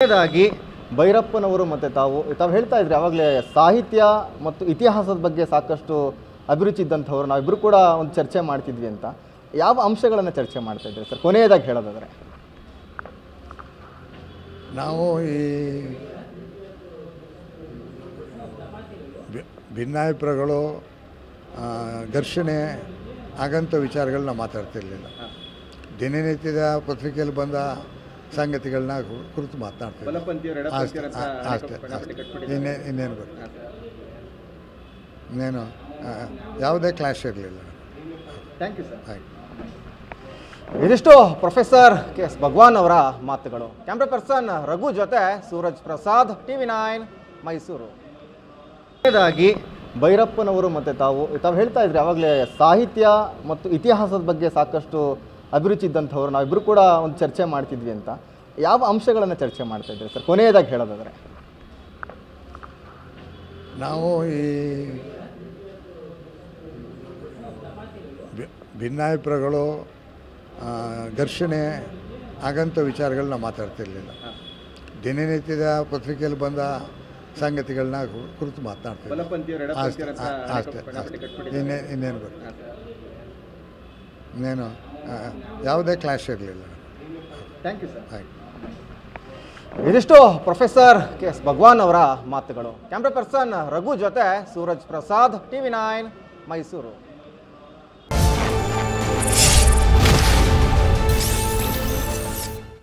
ಕೊನೆಯದಾಗಿ ಭೈರಪ್ಪನವರು ಮತ್ತು ತಾವು ಹೇಳ್ತಾ ಇದ್ರಿ ಯಾವಾಗಲೇ ಸಾಹಿತ್ಯ ಮತ್ತು ಇತಿಹಾಸದ ಬಗ್ಗೆ ಸಾಕಷ್ಟು ಅಭಿರುಚಿ ಇದ್ದಂಥವ್ರು, ನಾವಿಬ್ಬರು ಕೂಡ ಒಂದು ಚರ್ಚೆ ಮಾಡ್ತಿದ್ವಿ ಅಂತ. ಯಾವ ಅಂಶಗಳನ್ನು ಚರ್ಚೆ ಮಾಡ್ತಾ ಇದ್ದೀರಿ ಸರ್ ಕೊನೆಯದಾಗಿ ಹೇಳೋದಾದರೆ? ನಾವು ಈ ಭಿನ್ನಾಭಿಪ್ರಾಯಗಳು, ಘರ್ಷಣೆ ಆಗಂಥ ವಿಚಾರಗಳನ್ನ ಮಾತಾಡ್ತಿರ್ಲಿಲ್ಲ. ದಿನನಿತ್ಯದ ಪತ್ರಿಕೆಯಲ್ಲಿ ಬಂದ ಸಂಗತಿಗಳನ್ನ ಕುರಿತು ಮಾತನಾಡ್ತೀವಿ ಅಷ್ಟೇ. ಇನ್ನೇನು ಬರುತ್ತೆ, ಇನ್ನೇನು ಯಾವುದೇ ಕ್ಲಾಶ್ ಇರಲಿಲ್ಲ. Thank you sir. ಇದಿಷ್ಟು ಪ್ರೊಫೆಸರ್ ಕೆ.ಎಸ್. ಭಗವಾನ್ ಅವರ ಮಾತುಗಳು. ಕ್ಯಾಮ್ರಾ ಪರ್ಸನ್ ರಘು ಜೊತೆ ಸೂರಜ್ ಪ್ರಸಾದ್, TV9 ಮೈಸೂರು. ಕೊನೆಯದಾಗಿ ಭೈರಪ್ಪನವರು ಮತ್ತು ತಾವು ಹೇಳ್ತಾ ಇದ್ರಿ ಯಾವಾಗಲೇ ಸಾಹಿತ್ಯ ಮತ್ತು ಇತಿಹಾಸದ ಬಗ್ಗೆ ಸಾಕಷ್ಟು ಅಭಿರುಚಿ ಇದ್ದಂಥವ್ರು, ನಾವಿಬ್ಬರು ಕೂಡ ಒಂದು ಚರ್ಚೆ ಮಾಡ್ತಿದ್ವಿ ಅಂತ. ಯಾವ ಅಂಶಗಳನ್ನು ಚರ್ಚೆ ಮಾಡ್ತಾ ಇದ್ದೀರಿ ಸರ್ ಕೊನೆಯದಾಗಿ ಹೇಳೋದಾದರೆ? ನಾವು ಈ ಭಿನ್ನಾಭಿಪ್ರಾಯಗಳು, ಘರ್ಷಣೆ ಆಗಂಥ ವಿಚಾರಗಳನ್ನ ಮಾತಾಡ್ತಿರ್ಲಿಲ್ಲ. ದಿನನಿತ್ಯದ ಪತ್ರಿಕೆಯಲ್ಲಿ ಬಂದ ಸಂಗತಿಗಳನ್ನ ಕುರಿತು ಮಾತನಾಡ್ತೀವಿ ಅಷ್ಟೇ. ಇನ್ನೇನು ಬರುತ್ತೆ, ಇನ್ನೇನು ಯಾವುದೇ ಕ್ಲಾಶ್ ಇರಲಿಲ್ಲ. Thank you sir. ಇದಿಷ್ಟು ಪ್ರೊಫೆಸರ್ ಕೆ.ಎಸ್. ಭಗವಾನ್ ಅವರ ಮಾತುಗಳು. ಕ್ಯಾಮ್ರಾ ಪರ್ಸನ್ ರಘು ಜೊತೆ ಸೂರಜ್ ಪ್ರಸಾದ್, TV9 ಮೈಸೂರು.